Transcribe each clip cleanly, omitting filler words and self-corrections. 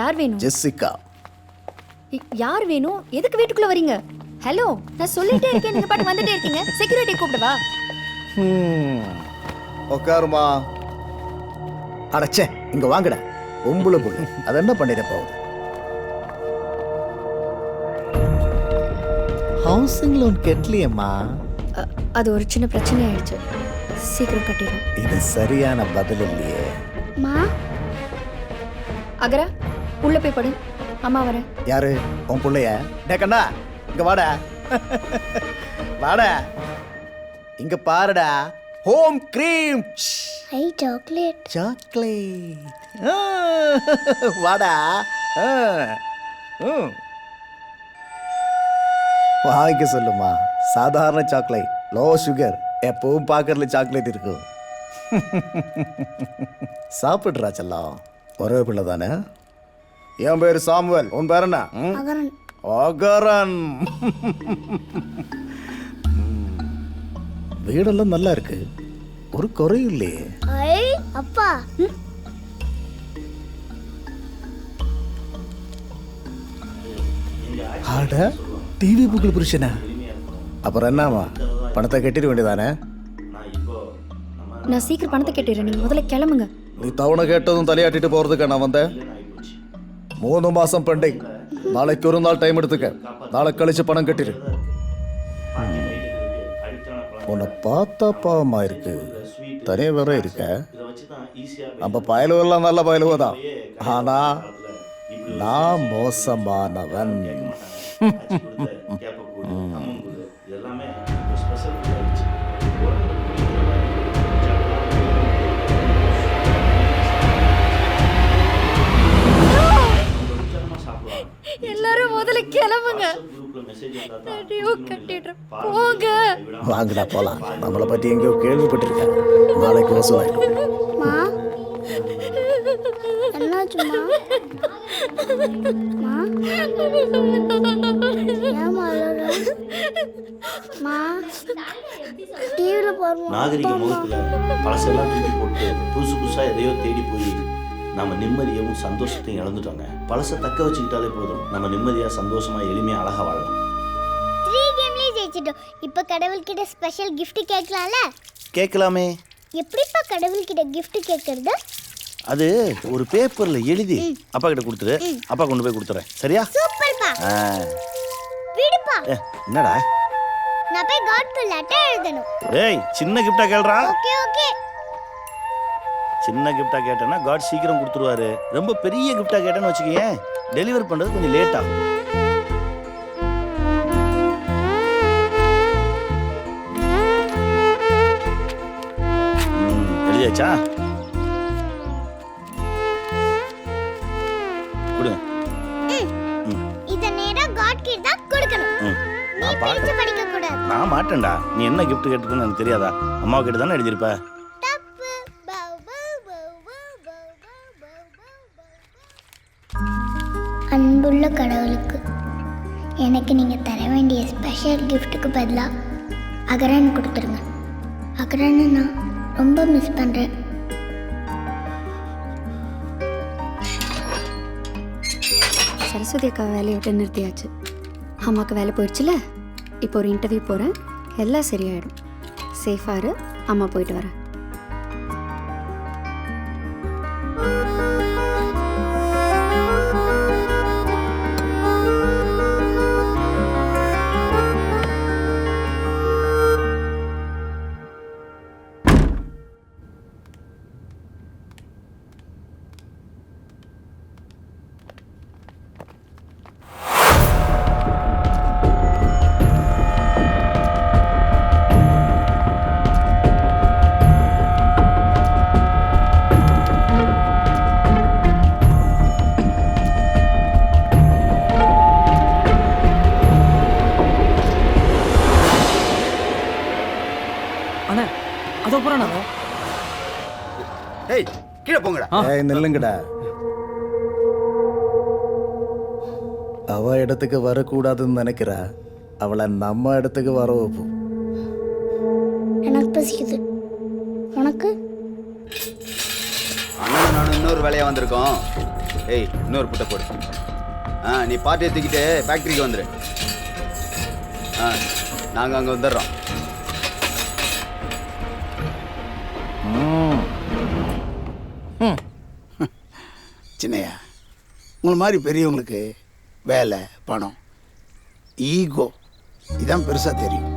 யார் வேணும்? ஜெசிகா. யார் வேணும்? எதுக்கு வீட்டுக்குள்ள வரீங்க? ஹலோ, நான் சொல்லிட்டே இருக்கேன், நீங்க பாட்டு வந்துட்டே இருக்கீங்க. செக்யூரிட்டி கூப்பிடவா? உட்காருமா. அடச்சே, இங்க வாங்கடா. பொம்பளை பொண்ணு அது என்ன பண்ணிட போகுது? ஹவுசிங் லோன் கட்டலையம்மா. அது ஒரு சின்ன பிரச்சனை ஆயிடுச்சு. சீக்கிரம் கட்டிடும். இது சரியான பதில் இல்லையே. மா அகரா, உள்ள போய் படு. அம்மா வரேன். யாரு? உன் பிள்ளைய? கண்ணா, இங்க வாடா. வாடா, இங்க பாருடா. Home cream. ஐ சாக்லேட். சாக்லேட். வாடா. வாங்கிக்க சொல்லுமா. சாதாரண சாக்லேட், லோ சுகர். எப்பவும் பாக்கறதுல சாக்லேட் இருக்கும். சாப்பிடுறா செல்லம். ஒரே பிள்ளை தானே? என் பேரு சாமுவேல். உன் பேர் என்ன? அகரன். அகரன். வீடெல்லாம் நல்லா இருக்கு, ஒரு குறையும் இல்லையே. ஐ அப்பா. ஆட டிவி புக்கில் புருஷனா? அப்புறம் என்னமா, பணத்தை கட்டிட வேண்டியதானே? நான் சீக்கிரம் பணத்தை கட்டிடுறேன், நீங்க முதல்ல கிளம்புங்க. நீ தவணை கேட்டதும் தலையாட்டிட்டு போறதுக்கு நான் வந்தேன். 3 மாசம் பெண்டிங். நாளைக்கு ஒரு நாள் டைம் எடுத்துக்க. நாளை கழிச்சு பணம் கட்டிடு. உன்னை பார்த்தா பாவமா இருக்கு, தனியா வேற இருக்க. நம்ம பயலுவெல்லாம் நல்ல பயலுவதான், ஆனா நான் மோசமானவன். எல்லாரும் முதல்ல கிளம்புங்க. போங்க. வாங்கடா போலாம். நம்மளை பத்தி எங்கேயோ கேள்விப்பட்டிருக்கேன். நாளைக்கு வசூலாயிடும். மா என்னாச்சுமா? மா ஏமா அழற? மா டிவில பாருமா. நாகரிக முகத்தில் பழசெல்லாம் தூக்கி போட்டு புதுசு புதுசாக எதையோ தேடி போய் நம்ம நிம்மதியவும் சந்தோஷத்தையும் இழந்துட்டோங்க. பழசை தக்க வச்சுக்கிட்டாலே போதும், நம்ம நிம்மதியாக சந்தோஷமாக எளிமையாக அழகாக வாழலாம். 3 கேம்லயே ஜெயிச்சிட்டோம். இப்போ கடவுள்கிட்ட ஸ்பெஷல் கிஃப்ட் கேட்கலாம்ல? கேட்கலாமே. எப்படிப்பா கடவுள்கிட்ட கிஃப்ட் கேட்கறது? அது ஒரு பேப்பரில் எழுதி அப்பா கிட்ட கொடுத்துரு. அப்பா கொண்டு போய் கொடுத்துறேன், சரியா? சூப்பர்ப்பா. விடுப்பா. என்னடா? நான் போய் காட்க்கு லெட்டர் எழுதணும். ஏய், சின்ன கிஃப்டா கேளுடா. Okay okay. சின்ன கிஃப்டா கேட்டேன்னா காட் சீக்கிரம் கொடுத்துருவாரு. ரொம்ப பெரிய கிஃப்டா கேட்டேன்னு வச்சுக்கேன், டெலிவரி பண்றது கொஞ்சம் லேட் ஆகும். எழுதியாச்சா? கொடுங்க. இத நேரா காட் கிட்ட தான் கொடுக்கணும். நீ பிரிச்சு படிக்க கூடாது. நான் மாட்டேன்டா. நீ என்ன கிஃப்ட் கேட்டிருக்கன்னு எனக்கு தெரியாதா? அம்மா கிட்ட தானே எழுதியிருப்ப. அன்புள்ள கடவுளுக்கு, எனக்கு நீங்கள் தர வேண்டிய ஸ்பெஷல் கிஃப்ட்டுக்கு பதிலாக அகரன் கொடுத்துருங்க. அகரனை நான் ரொம்ப மிஸ் பண்ணுறேன். சரஸ்வதி அக்கா வேலையை விட்டு நிறுத்தியாச்சு. அம்மாவுக்கு வேலை போயிடுச்சுல. இப்போ ஒரு இன்டர்வியூ போகிறேன், எல்லாம் சரியாயிடும். சேஃபாக இரு. அம்மா போயிட்டு வரேன். ஏய், கீழே போங்கடா. ஏய், நில்லுங்கடா. அவ இடத்துக்கு வரக்கூடாதுன்னு நினைக்கிறா. அவளை நம்ம இடத்துக்கு வர வைப்போம். எனக்கு பசிக்குது. உனக்கு? அண்ணன் நானும் இன்னொரு வேலையா வந்திருக்கோம். ஏய் இன்னொரு புட்டை போடு. நீ பாட்டி எடுத்துக்கிட்டு ஃபேக்ட்ரிக்கு வந்துடு. நாங்கள் அங்கே வந்துடுறோம். சின்னையா, உங்களை மாதிரி பெரியவங்களுக்கு வேலை, பணம், ஈகோ இதான் பெருசாக தெரியும்.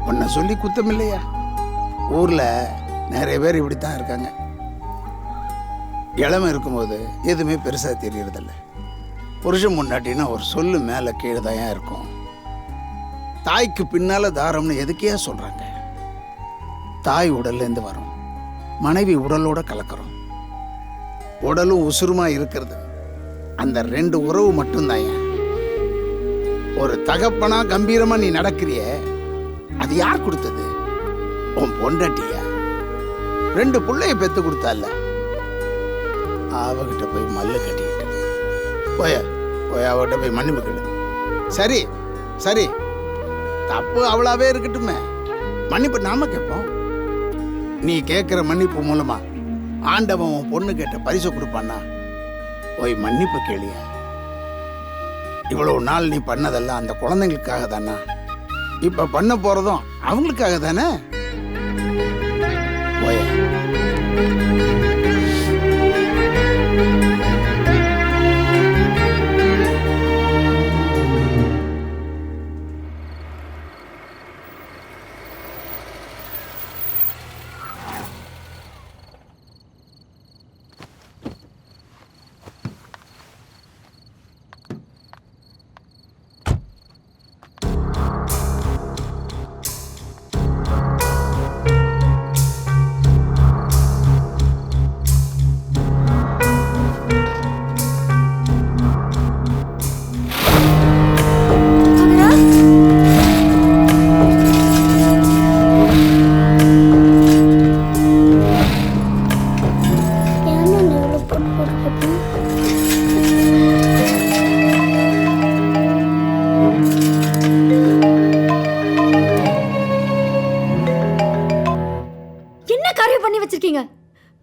உன்னை சொல்லி குத்தம் இல்லையா? ஊரில் நிறைய பேர் இப்படித்தான் இருக்காங்க. இளமை இருக்கும்போது எதுவுமே பெருசாக தெரியறதில்ல. புருஷன் முன்னாட்டினா ஒரு சொல்லு மேலே கீழே தான் இருக்கும். தாய்க்கு பின்னால் தாரம்னு எதுக்கையா சொல்கிறாங்க? தாய் உடல்லேருந்து வரும், மனைவி உடலோட கலக்கிறோம். உடலும் உசுருமா இருக்கிறது அந்த 2 உறவு மட்டும்தான். ஒரு தகப்பனா கம்பீரமா நீ நடக்கிறிய, அது யார் கொடுத்தது? உன் பொண்டாட்டியா? 2 பிள்ளைய பெத்து கொடுத்தால, அவகிட்ட போய் மல்லு கட்டிக்கிட்டு போய் அவகிட்ட போய் மன்னிப்பு கேளு. சரி சரி, தப்பு அவளாவே இருக்கட்டுமே, மன்னிப்பு நாம கேட்போம். நீ கேட்கிற மன்னிப்பு மூலமா ஆண்டவன் உன் பொண்ணு கேட்ட பரிசு கொடுப்பான்னா போய் மன்னிப்பு கேளியா. இவ்வளவு நாள் நீ பண்ணதெல்லாம் அந்த குழந்தைங்களுக்காக தானா? இப்ப பண்ண போறதும் அவங்களுக்காக தானே? போய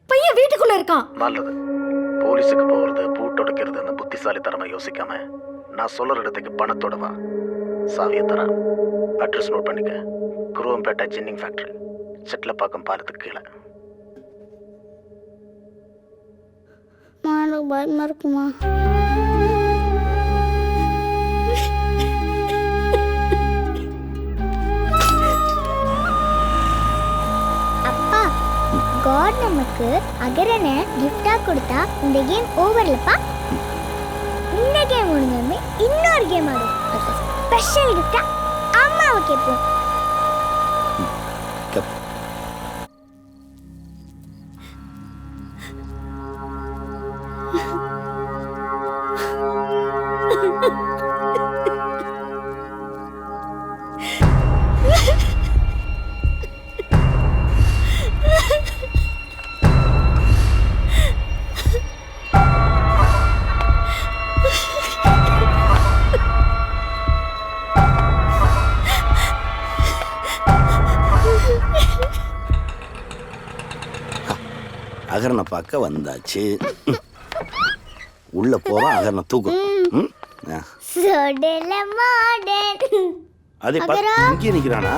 பையன் வீட்டுக்குள்ள இருக்கான். நல்லது. போலீஸுக்கு போகிறது, பூட்டொடுக்கிறது புத்திசாலித்தனமா யோசிக்காம நான் சொல்ற இடத்துக்கு பணத்தோட வா. சாவியை தரேன். அட்ரஸ் நோட் பண்ணிக்க. குருவம்பேட்டை ஜின்னிங் ஃபேக்டரி, செட்டிலப்பாக்கம் பாலத்துக்கு கீழே. பயமா இருக்குமா? காட் நமக்கு அகரனை கிஃப்டா கொடுத்தா இந்த கேம் ஓவர்லப்பா. இந்த கேம் முடிஞ்சதுமே இன்னொரு கேம் ஆடும். ஸ்பெஷல் கிஃப்டா அம்மாவை கேட்போம். அகரனை பார்க்க வந்தாச்சு. உள்ள போறோம், அகரனை தூக்கும். அதே இங்கே நிக்கிறானா?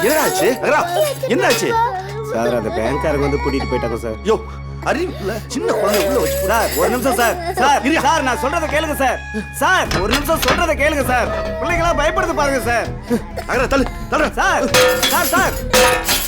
என்னாச்சு? என்னாச்சு சார்? அந்த பேங்க்காரங்க வந்து கூட்டிட்டு போயிட்டாங்க சார். யோ, அறிவிப்புல சின்ன குழந்தை உள்ள வச்சு. சார் ஒரு நிமிஷம் சார். சார் நான் சொல்றத கேளுங்க சார். சார் ஒரு நிமிஷம் சொல்றத கேளுங்க சார். பிள்ளைங்களா பயப்படுது பாருங்க சார். அகர தள்ளு தள்ளு. சார் சார் சார்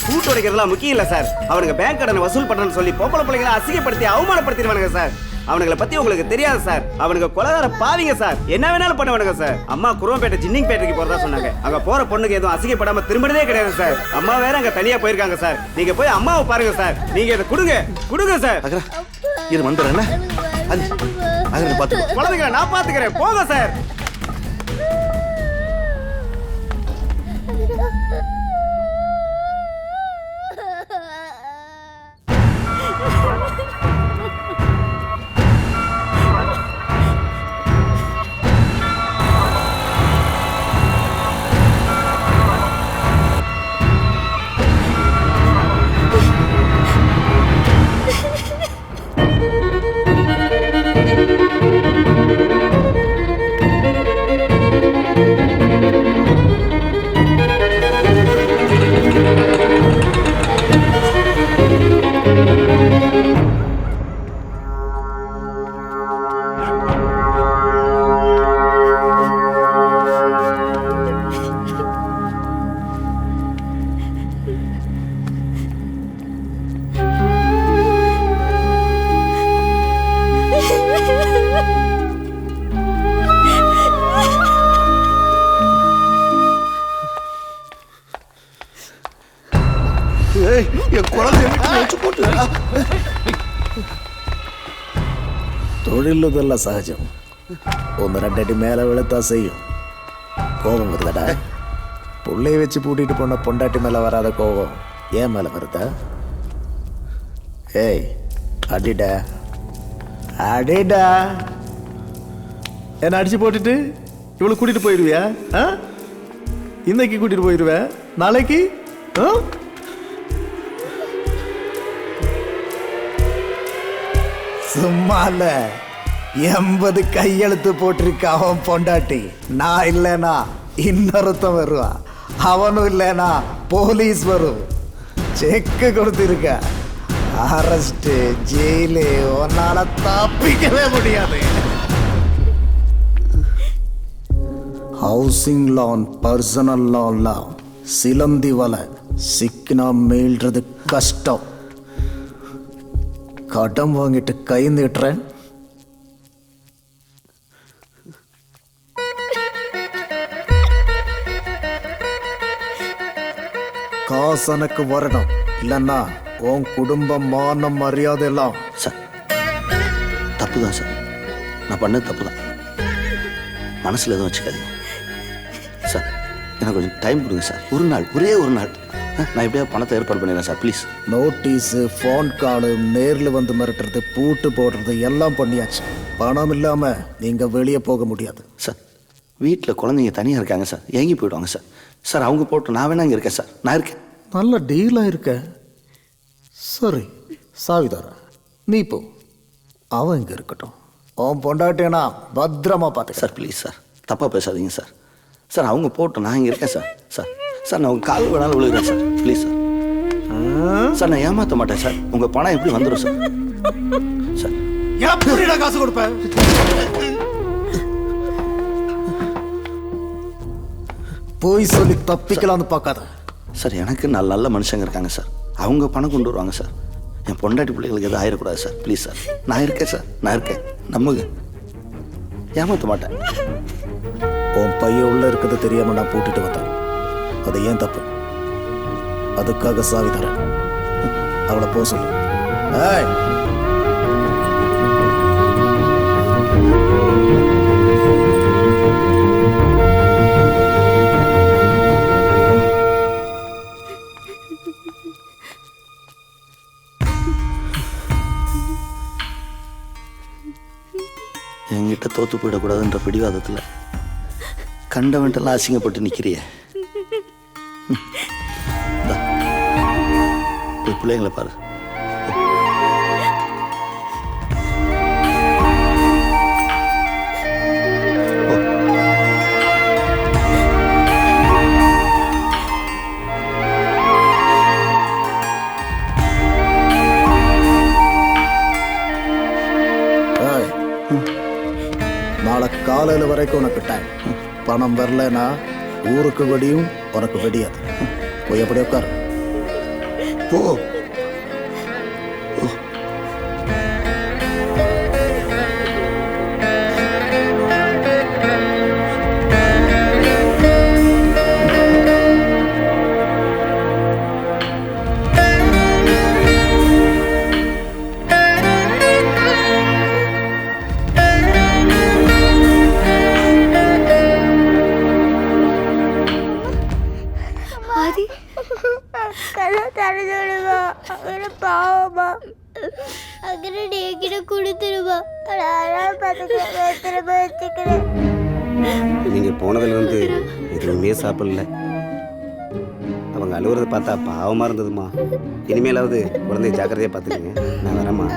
கூட்டு உடைக்கிறதுலாம் முக்கியம் இல்ல சார். அவனுங்க பேங்க் கடனை வசூல் பண்றேன்னு சொல்லி பொம்பளை பிள்ளைங்களை அசிங்கப்படுத்தி அவமானப்படுத்திடுவானுங்க சார். அவனுங்களை பத்தி உங்களுக்கு தெரியாது சார். அவனுங்க கொலகார பாவிங்க சார். என்ன வேணாலும் பண்ணுவானுங்க சார். அம்மா குருவம்பேட்டை ஜின்னிங் பேட்டைக்கு போறதா சொன்னாங்க. அங்க போற பொண்ணுக்கு எதுவும் அசிங்கப்படாம திரும்பினதே கிடையாது சார். அம்மா வேற அங்க தனியா போயிருக்காங்க சார். நீங்க போய் அம்மாவை பாருங்க சார். நீங்க இதை கொடுங்க சார். அகர இது வந்துடுறேன். அது அகர பார்த்து குழந்தைங்களை நான் பாத்துக்கிறேன். போங்க சார். തൊഴിൽ ഇതെല്ലാം സഹജം. ഒന്ന് രണ്ടടി മേലെ വെളുത്താ ചെയ്യും. കോപം വരുതടാ. പുള്ളിയെ വെച്ച് പൂട്ടിയിട്ട് പോണ പൊണ്ടാട്ടി മേലെ വരാതെ കോപം ഏൻ മേലെ വരുതാ? ஏய் அடிடா அடிடா. என்ன அடிச்சு போட்டுட்டு இவளை கூட்டிட்டு போயிடுவியா? இன்னைக்கு கூட்டிட்டு போயிடுவேன், நாளைக்கு சும்மால 80 கையெழுத்து போட்டிருக்க அவன் பொண்டாட்டி. நான் இல்லைனா இன்னொருத்தன் வருவான், அவனும் இல்லைனா போலீஸ் வரும். செக்கு கொடுத்திருக்க, அரெஸ்ட், ஜெயிலு, உன்னால தப்பிக்கவே முடியாது. ஹவுசிங் லோன், பர்சனல் லோன்லாம் சிலந்தி வலை, சிக்கினா மீள்றது கஷ்டம். கடன் வாங்கிட்டு கை நீட்டுறேன். காசு எனக்கு வரணும், இல்லைன்னா உன் குடும்பம், மானம், மரியாதை எல்லாம். சார் தப்பு தான் சார், நான் பண்ணது தப்பு தான், மனசில் எதுவும் வச்சுக்காதீங்க சார். எனக்கு கொஞ்சம் டைம் கொடுங்க சார், ஒரு நாள், ஒரே ஒரு நாள். நான் எப்படியா பணத்தை ஏற்பாடு பண்ணிடுறேன் சார், ப்ளீஸ். நோட்டீஸு, ஃபோன் காலு, நேரில் வந்து மிரட்டுறது, பூட்டு போடுறது எல்லாம் பண்ணியாச்சு. பணம் இல்லாமல் நீங்கள் வெளியே போக முடியாது சார். வீட்டில் குழந்தைங்க தனியாக இருக்காங்க சார், ஏங்கி போயிடுவாங்க சார். சார் அவங்க போட்டு நான் வேணா இங்கே இருக்கேன் சார், நான் இருக்கேன். நல்ல டீலாக இருக்க. சரி சாவிதாரா, நீ போ, அவன் இங்கே இருக்கட்டும். அவன் பொண்டாட்டேனா பத்திரமா பார்த்து சார். ப்ளீஸ் சார், தப்பாக பேசாதீங்க சார். சார் அவங்க போட்டு நான் இங்கே இருக்கேன் சார். சார் சார் நான் உங்கள் கால் வேணாலும் விழுகிறேன் சார், ப்ளீஸ் சார். சார் நான் ஏமாற்ற மாட்டேன் சார், உங்கள் பணம் எப்படி வந்துடும் சார். சார் எப்படிடா காசு கொடுப்பேன்? போய் சொல்லி தப்பிக்கலாம்னு பார்க்காத சார். எனக்கு நல்ல மனுஷங்க இருக்காங்க சார், அவங்க பணம் கொண்டு வருவாங்க சார். என் பொண்டாட்டி பிள்ளைகளுக்கு எதுவும் ஆயிடக்கூடாது சார், ப்ளீஸ் சார். நான் இருக்கேன் சார், நான் இருக்கேன், நம்புங்க, ஏமாற்ற மாட்டேன். உன் பையன் உள்ள இருக்கிறது தெரியாம நான் பூட்டிட்டு வந்தேன், அது ஏன் தப்பு? அதுக்காக சாவி தரேன், அவளை போக சொல்லு. ஏய் என்கிட்ட தோற்று போயிடக்கூடாதுன்ற பிடிவாதத்தில் கண்டவன்ட்டெல்லாம் அசிங்கப்பட்டு நிற்கிறிய. போய் பிள்ளைங்களை பாரு. நாளை காலையில் வரைக்கும் உனக்கு டைம். பணம் வரலன்னா ஊருக்கு வெடியும், உனக்கு வெடியாது. போய் அப்படி உட்காரு, போ. பாவமா அகரடி என்கிட்ட கொடுத்துருவா, திரும்ப வச்சுக்கிறேன். நீங்கள் போனதுலேருந்து எதுவுமே சாப்பிடல. அவங்க அழுகுறத பார்த்தா பாவமாக இருந்ததுமா. இனிமேலாவது குழந்தைய ஜாக்கிரதையாக பார்த்துக்கங்க. நான் வரேம்மா.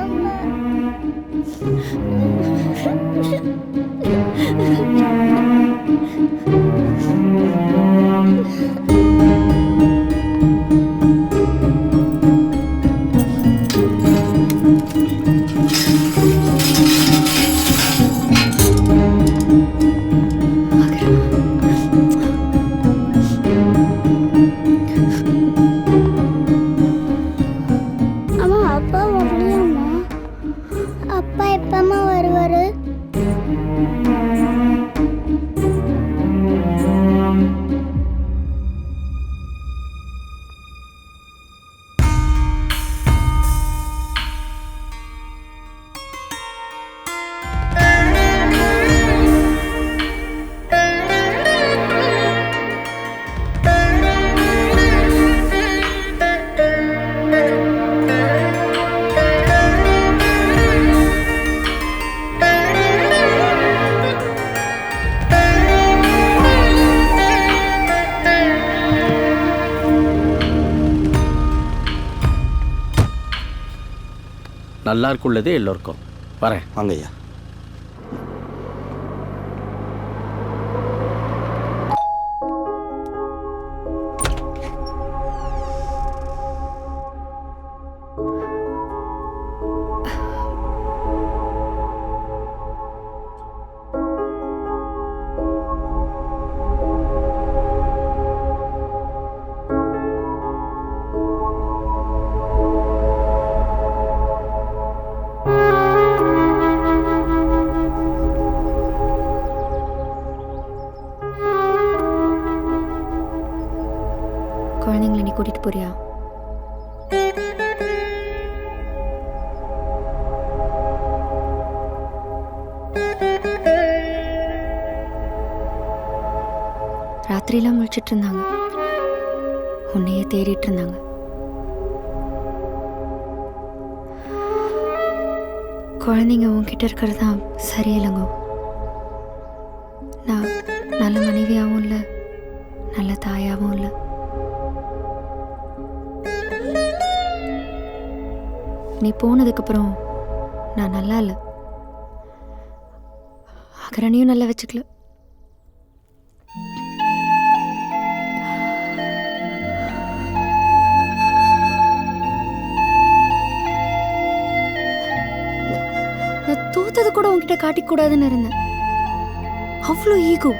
நல்லா இருக்குள்ளதே எல்லோருக்கும். வரேன். வாங்க ஐயா. குழந்தைங்களை நீ கூட்டிட்டு போறியா? ராத்திரியெல்லாம் முழிச்சிட்டு இருந்தாங்க, உன்னையே தேடிட்டு இருந்தாங்க. குழந்தைங்க உன்கிட்ட இருக்கிறது தான் சரியில்லைங்க. நான் நல்ல மனைவியாகவும் இல்லை, நல்ல தாயாகவும் இல்லை. நீ போனதுக்கப்புறம் நான் நல்லா இல்லை, அகரணையும் நல்லா வச்சுக்கல. நான் தோத்தது கூட உன்கிட்ட காட்டிக்கூடாதுன்னு இருந்தேன். அவ்வளோ ஈகோ.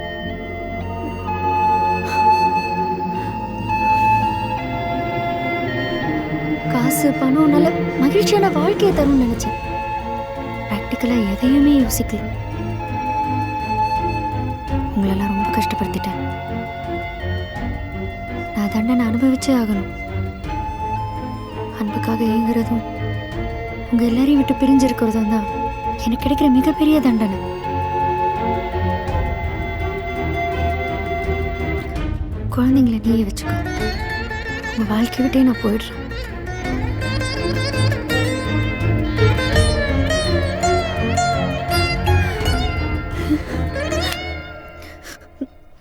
காசு பணம் நல்ல மகிழ்ச்சியான வாழ்க்கையை தரும்னு நினைச்சேன். ப்ராக்டிக்கலா எதையுமே யோசிக்கல. உங்களெல்லாம் ரொம்ப கஷ்டப்படுத்திட்டேன். நான் தண்டனை அனுபவிச்சே ஆகணும். அன்புக்காக ஏங்குறதும் உங்க எல்லாரையும் விட்டு பிரிஞ்சிருக்கிறதும் தான் எனக்கு கிடைக்கிற மிகப்பெரிய தண்டனை. குழந்தைங்களை நீயே வச்சுக்கோ. உங்க வாழ்க்கை விட்டே நான் போயிடுறேன்.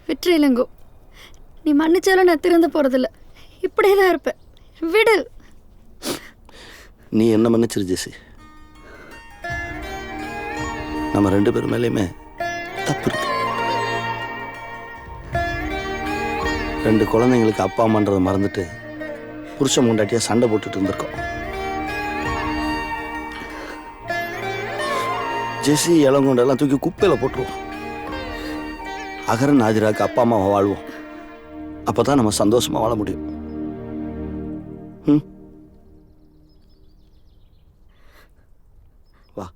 விட்டுறேலங்கோ, நீ மன்னிச்சாலும் நான் திறந்து போறதில்ல. இப்படியே தான் இருப்பேன். விடு. நீ என்ன மன்னிச்சிரு ஜெசி. நம்ம 2 பேர் மேலேயுமே தப்பு இருக்கு. 2 குழந்தைங்களுக்கு அப்பா அம்மான்றதை மறந்துட்டு புருஷன் முண்டாட்டியா சண்டை போட்டுட்டு இருந்திருக்கோம். ஜெசி இளங்கொண்டெல்லாம் தூக்கி குப்பையில் போட்டுருவோம். அகரன் ஆதிராக்கு அப்பா அம்மாவை வாழ்வோம். அப்பதான் நம்ம சந்தோஷமா வாழ முடியும். வா.